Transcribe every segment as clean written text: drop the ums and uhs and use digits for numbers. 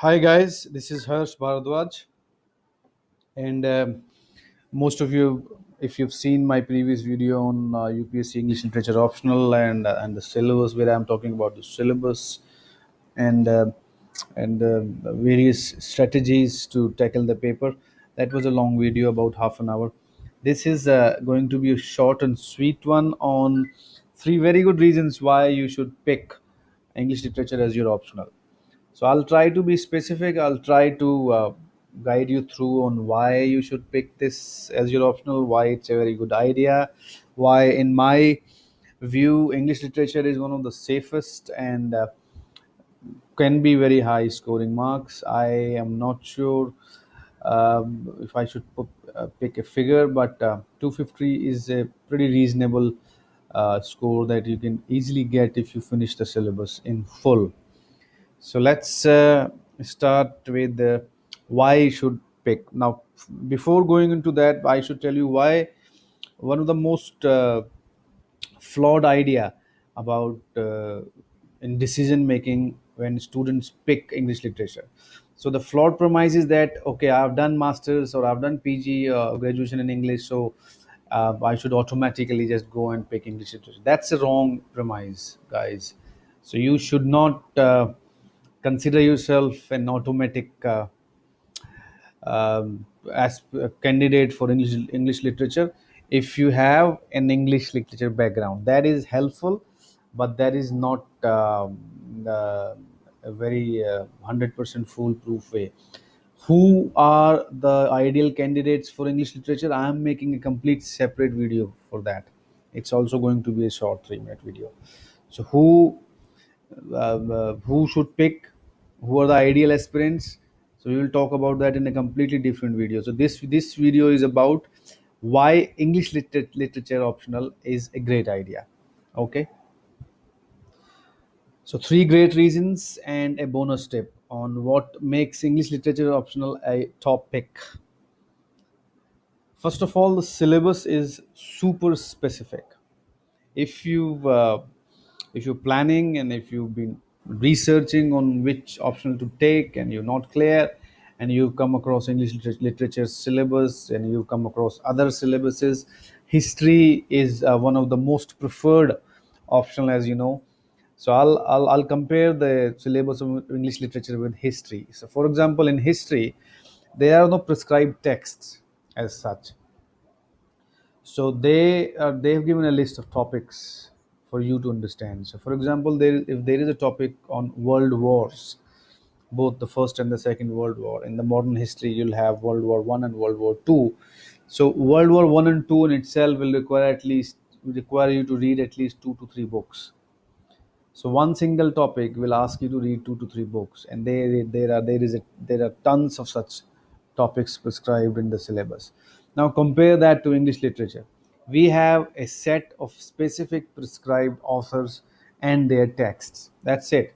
Hi guys, this is Harsh Bharadwaj, and most of you, if you've seen my previous video on UPSC English Literature Optional and the syllabus, where I'm talking about the syllabus and uh, and various strategies to tackle the paper, that was a long video about half an hour. This is going to be a short and sweet one on three very good reasons why you should pick English literature as your optional. So I'll try to be specific. I'll try to guide you through on why you should pick this as your optional, why it's a very good idea, why, in my view, English literature is one of the safest and can be very high scoring marks. I am not sure if I should pick a figure, but 250 is a pretty reasonable score that you can easily get if you finish the syllabus in full. So let's start with why you should pick. Now, before going into that, I should tell you why one of the most flawed idea about in decision making when students pick English literature. So the flawed premise is that okay, I've done masters or I've done PG graduation in English, so I should automatically just go and pick English literature. That's a wrong premise, guys. So you should not consider yourself an automatic as a candidate for English literature. If you have an English literature background, that is helpful, but that is not a very 100% foolproof way. Who are the ideal candidates for English literature? I am making a complete separate video for that. It's also going to be a short 3-minute video. So who should pick, who are the ideal aspirants, so we will talk about that in a completely different video. So this video is about why English literature optional is a great idea. Okay, so three great reasons and a bonus tip on what makes English literature optional a top pick. First of all, the syllabus is super specific. If you're planning and if you've been researching on which optional to take and you're not clear, and you've come across English literature syllabus and you've come across other syllabuses, history is one of the most preferred optional, as you know. So I'll compare the syllabus of English literature with history. So for example, in history there are no prescribed texts as such. So they have given a list of topics for you to understand. So for example, if there is a topic on world wars, both the first and the second world war, in the modern history you'll have World War One and World War Two. So World War One and Two in itself will require you to read at least 2 to 3 books. So one single topic will ask you to read 2 to 3 books, and there are tons of such topics prescribed in the syllabus. Now compare that to English literature. We have a set of specific prescribed authors and their texts. That's it.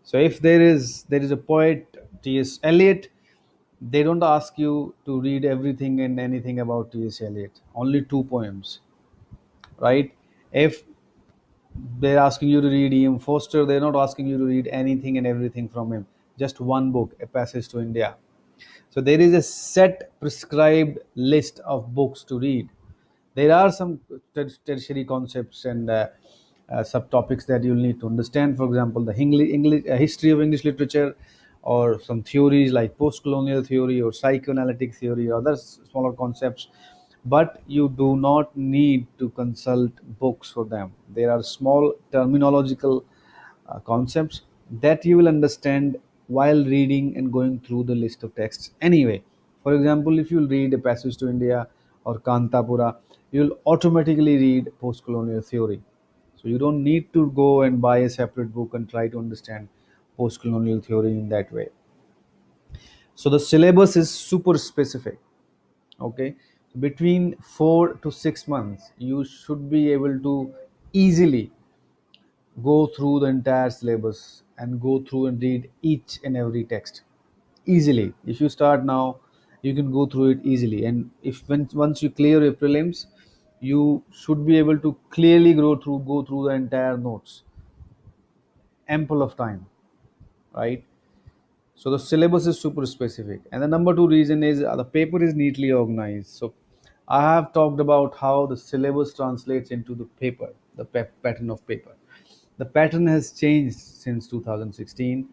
So if there is a poet, T.S. Eliot, they don't ask you to read everything and anything about T.S. Eliot. Only 2 poems, right? If they're asking you to read E.M. Foster, they're not asking you to read anything and everything from him. Just one book, A Passage to India. So there is a set prescribed list of books to read. There are some tertiary concepts and subtopics that you'll need to understand. For example, the history of English literature, or some theories like post-colonial theory or psychoanalytic theory, or other smaller concepts. But you do not need to consult books for them. There are small terminological concepts that you will understand while reading and going through the list of texts anyway. For example, if you read A Passage to India or Kantapura, you'll automatically read post colonial theory. So you don't need to go and buy a separate book and try to understand post colonial theory in that way. So the syllabus is super specific. Okay, between 4 to 6 months, you should be able to easily go through the entire syllabus and go through and read each and every text easily. If you start now, you can go through it easily, and if once you clear your prelims, you should be able to clearly go through the entire notes, ample of time, right? So the syllabus is super specific. And the number two reason is the paper is neatly organized. So I have talked about how the syllabus translates into the paper, the pattern of paper. The pattern has changed since 2016,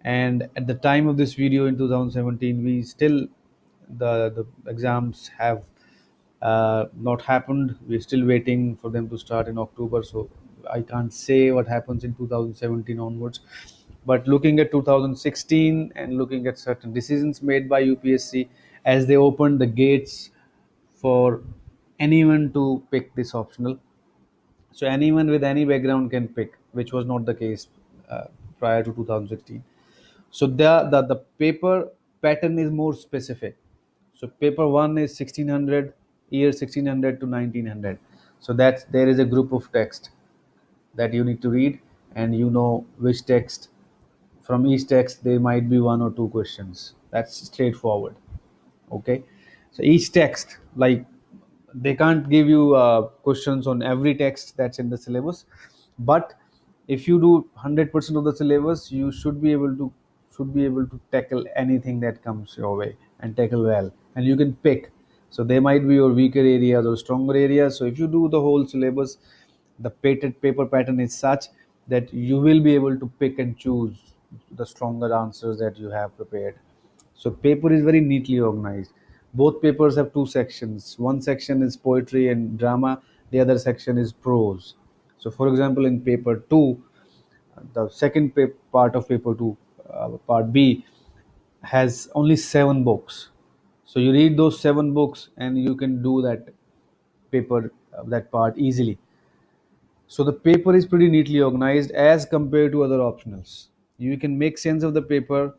and at the time of this video in 2017, we still the exams have not happened. We're still waiting for them to start in October, so I can't say what happens in 2017 onwards. But looking at 2016 and looking at certain decisions made by UPSC as they opened the gates for anyone to pick this optional, so anyone with any background can pick, which was not the case uh, prior to 2016. So the paper pattern is more specific. So paper one is 1600, year 1600 to 1900. So that there is a group of text that you need to read, and you know which text, from each text there might be one or two questions. That's straightforward. Okay, so each text, like, they can't give you questions on every text that's in the syllabus, but if you do 100% of the syllabus, you should be able to tackle anything that comes your way and tackle well, and you can pick. So there might be your weaker areas or stronger areas. So if you do the whole syllabus, the paper pattern is such that you will be able to pick and choose the stronger answers that you have prepared. So paper is very neatly organized. Both papers have two sections. One section is poetry and drama. The other section is prose. So, for example, in paper two, the second part of paper two, part B, has only 7 books. So you read those 7 books and you can do that paper, that part easily. So the paper is pretty neatly organized as compared to other optionals. You can make sense of the paper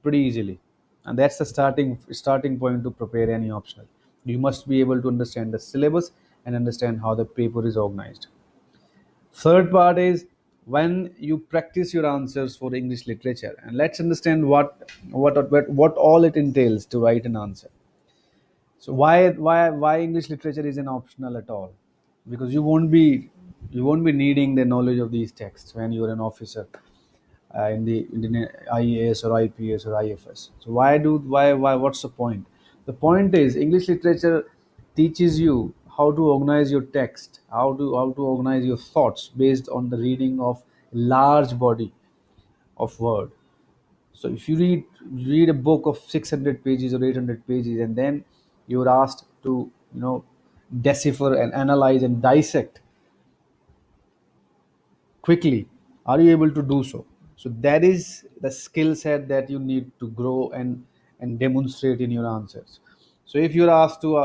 pretty easily, and that's the starting point to prepare any optional. You must be able to understand the syllabus and understand how the paper is organized. Third part is when you practice your answers for English literature, and let's understand what all it entails to write an answer. So why English literature is an optional at all? Because you won't be needing the knowledge of these texts when you're an officer in the IAS or IPS or IFS. So why what's the point? The point is English literature teaches you how to organize your text, how to organize your thoughts based on the reading of large body of word. So if you read a book of 600 pages or 800 pages, and then you're asked to decipher and analyze and dissect quickly, are you able to do so? So that is the skill set that you need to grow and demonstrate in your answers. So if you're asked to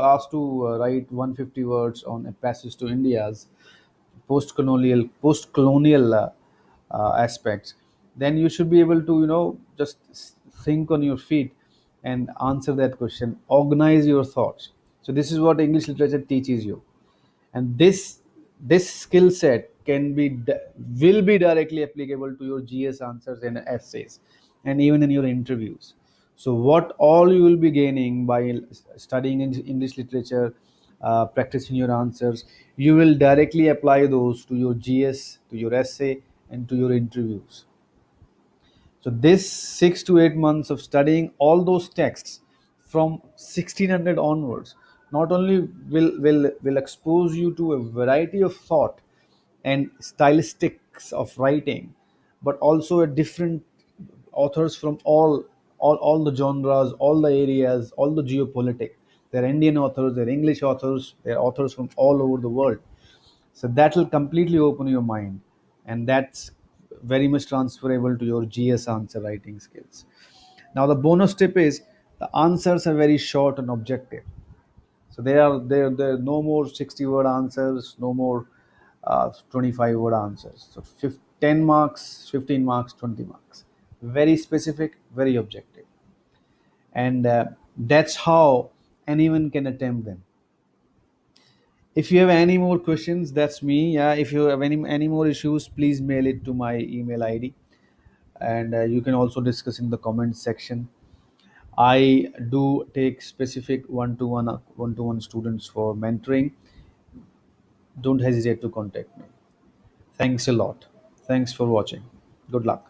write 150 words on a passage to India's post colonial aspects, then you should be able to just think on your feet and answer that question, organize your thoughts. So this is what English literature teaches you, and this skill set will be directly applicable to your GS answers and essays, and even in your interviews. So what all you will be gaining by studying English literature, practicing your answers, you will directly apply those to your GS, to your essay, and to your interviews. So this 6 to 8 months of studying all those texts from 1600 onwards not only will expose you to a variety of thought and stylistics of writing, but also a different authors from all the genres, all the areas, all the geopolitics. They're Indian authors, they're English authors, they're authors from all over the world. So that will completely open your mind, and that's very much transferable to your GS answer writing skills. Now the bonus tip is the answers are very short and objective. So there are no more 60-word answers, no more 25-word answers. So 10 marks, 15 marks, 20 marks. Very specific, very objective. And that's how anyone can attempt them. If you have any more questions, that's me. Yeah, if you have any more issues, please mail it to my email ID, and you can also discuss in the comments section. I do take specific one-to-one students for mentoring. Don't hesitate to contact me. Thanks a lot. Thanks for watching. Good luck.